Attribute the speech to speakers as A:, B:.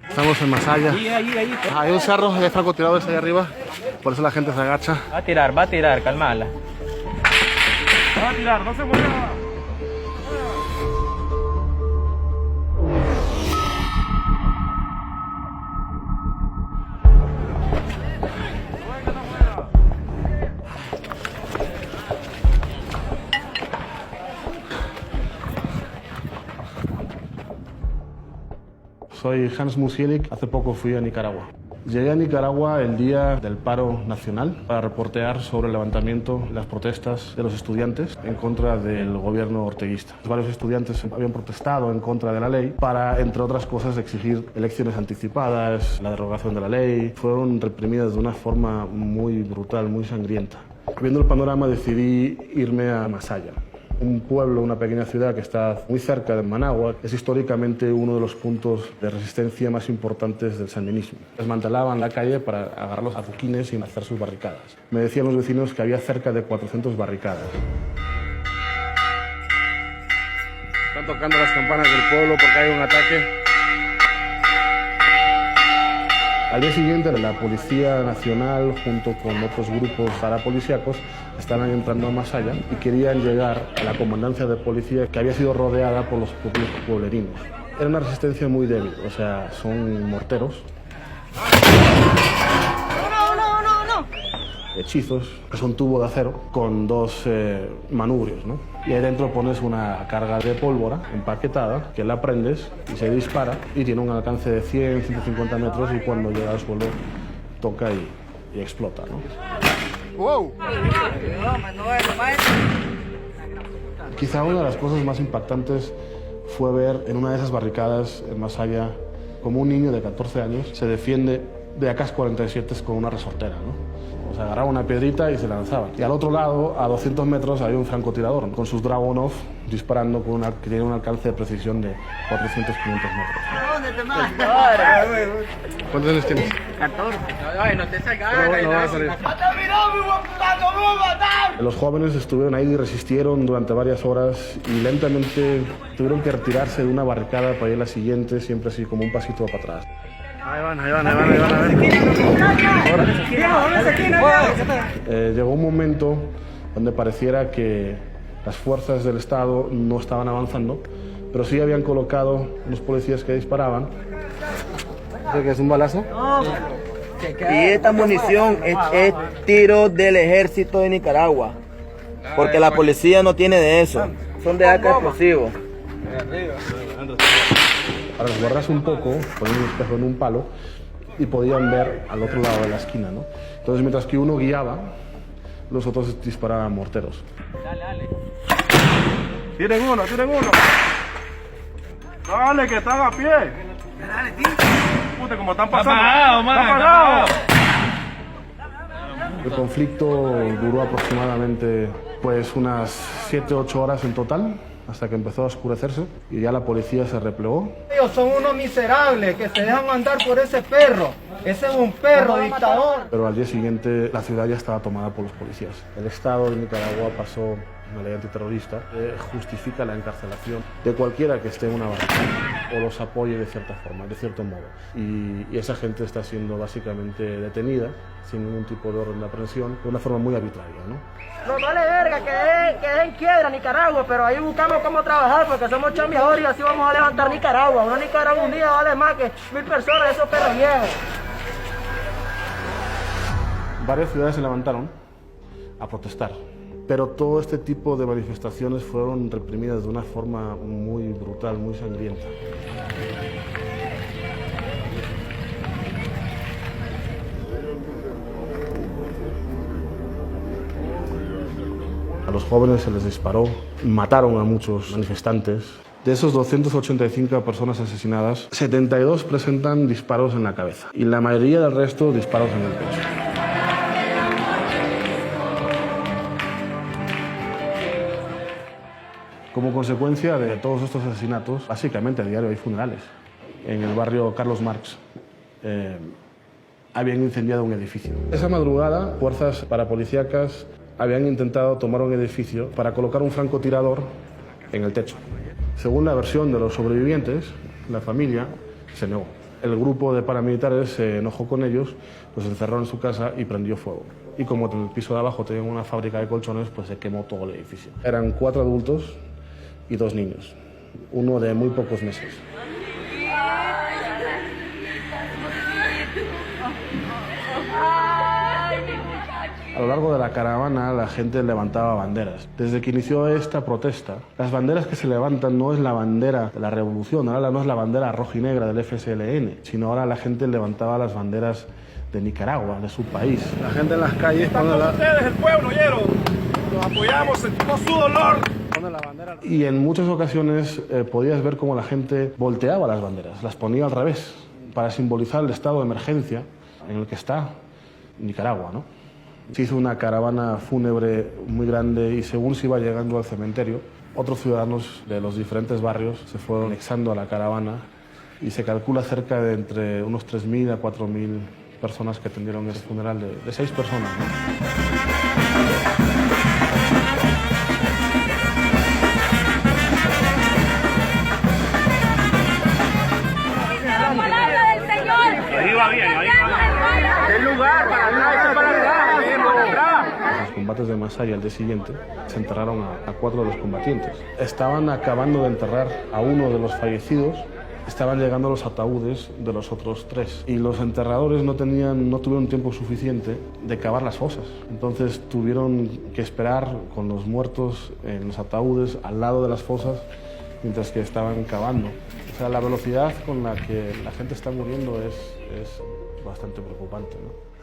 A: Estamos en Masaya. Hay un cerro de francotiradores ahí arriba, por eso la gente se agacha.
B: Va a tirar, calmala.
C: Va a tirar, no se mueva.
A: Soy Hans Musielic, hace poco fui a Nicaragua. Llegué a Nicaragua el día del paro nacional para reportear sobre el levantamiento, las protestas de los estudiantes en contra del gobierno orteguista. Varios estudiantes habían protestado en contra de la ley para, entre otras cosas, exigir elecciones anticipadas, la derogación de la ley. Fueron reprimidas de una forma muy brutal, muy sangrienta. Viendo el panorama decidí irme a Masaya, un pueblo, una pequeña ciudad que está muy cerca de Managua. Es históricamente uno de los puntos de resistencia más importantes del sandinismo. Desmantelaban la calle para agarrar los adoquines y hacer sus barricadas. Me decían los vecinos que había cerca de 400 barricadas. Están tocando las campanas del pueblo porque hay un ataque. Al día siguiente, la Policía Nacional, junto con otros grupos parapolicíacos, estaban entrando a Masaya y querían llegar a la comandancia de policía que había sido rodeada por los propios pueblerinos. Era una resistencia muy débil, o sea, son morteros. Hechizos, que son tubo de acero con dos manubrios, ¿no? Y ahí dentro pones una carga de pólvora empaquetada que la prendes y se dispara y tiene un alcance de 100, 150 metros y cuando llega al suelo toca y explota, ¿no? ¡Wow! Quizá una de las cosas más impactantes fue ver en una de esas barricadas en Masaya como un niño de 14 años se defiende de AK-47 con una resortera, ¿no? O sea, agarraba una piedrita y se lanzaba. Y al otro lado, a 200 metros, había un francotirador con sus Dragunov disparando con que tiene un alcance de precisión de 400, 500 metros.
D: ¿Dónde te matas?
A: ¿Cuántos años tienes?
D: 14.
B: No te salgas.
A: No va a salir. Los jóvenes estuvieron ahí y resistieron durante varias horas y lentamente tuvieron que retirarse de una barricada para ir a la siguiente, siempre así como un pasito para atrás. Ahí van a ver. Llegó un momento donde pareciera que las fuerzas del Estado no estaban avanzando, pero sí habían colocado unos policías que disparaban. ¿Qué es un balazo?
E: Y esta munición es tiro del ejército de Nicaragua, porque la policía no tiene de eso, son de AK explosivos.
A: Para resguardarse un poco, ponían un espejo en un palo y podían ver al otro lado de la esquina, ¿no? Entonces, mientras que uno guiaba, los otros disparaban morteros.
C: Dale. Tiren uno. Dale, que están a pie. Dale, tío. Puta, como están pasando. Están parados.
A: El conflicto duró aproximadamente pues unas 7-8 horas en total, hasta que empezó a oscurecerse y ya la policía se replegó.
F: Ellos son unos miserables que se dejan mandar por ese perro. Ese es un perro dictador.
A: Pero al día siguiente la ciudad ya estaba tomada por los policías. El Estado de Nicaragua pasó una ley antiterrorista que justifica la encarcelación de cualquiera que esté en una barricada o los apoye de cierta forma, de cierto modo. Y esa gente está siendo básicamente detenida sin ningún tipo de orden de aprehensión de una forma muy arbitraria, ¿no?
D: No vale verga que den quiebra Nicaragua, pero ahí buscamos cómo trabajar porque somos chambeadores y así vamos a levantar Nicaragua. Una Nicaragua un día vale más que 1000 personas de esos perros viejos.
A: Varias ciudades se levantaron a protestar, pero todo este tipo de manifestaciones fueron reprimidas de una forma muy brutal, muy sangrienta. A los jóvenes se les disparó, mataron a muchos manifestantes. De esos 285 personas asesinadas, 72 presentan disparos en la cabeza y la mayoría del resto disparos en el pecho. Como consecuencia de todos estos asesinatos, básicamente a diario hay funerales. En el barrio Carlos Marx habían incendiado un edificio. Esa madrugada, fuerzas parapolicíacas habían intentado tomar un edificio para colocar un francotirador en el techo. Según la versión de los sobrevivientes, La familia se negó. El grupo de paramilitares se enojó con ellos, los encerró en su casa y prendió fuego. Y como en el piso de abajo tenían una fábrica de colchones, pues se quemó todo el edificio. Eran 4 adultos y 2 niños, uno de muy pocos meses. A lo largo de la caravana la gente levantaba banderas. Desde que inició esta protesta, las banderas que se levantan no es la bandera de la revolución, ahora no es la bandera roja y negra del FSLN, sino ahora la gente levantaba las banderas de Nicaragua, de su país.
C: La gente en las calles pone la... ustedes, el pueblo, ¿oyeron? Los apoyamos, sentimos su dolor. Pone la bandera.
A: Y en muchas ocasiones podías ver cómo la gente volteaba las banderas, las ponía al revés, para simbolizar el estado de emergencia en el que está Nicaragua, ¿no? Se hizo una caravana fúnebre muy grande y según se iba llegando al cementerio, otros ciudadanos de los diferentes barrios se fueron anexando a la caravana y se calcula cerca de entre unos 3.000 a 4.000 personas que atendieron ese funeral de 6 personas, ¿no? Los combates de Masaya al día siguiente se enterraron a 4 de los combatientes. Estaban acabando de enterrar a uno de los fallecidos, estaban llegando los ataúdes de los otros 3 y los enterradores no tuvieron tiempo suficiente de cavar las fosas. Entonces tuvieron que esperar con los muertos en los ataúdes al lado de las fosas mientras que estaban cavando. O sea, la velocidad con la que la gente está muriendo es bastante preocupante, ¿no?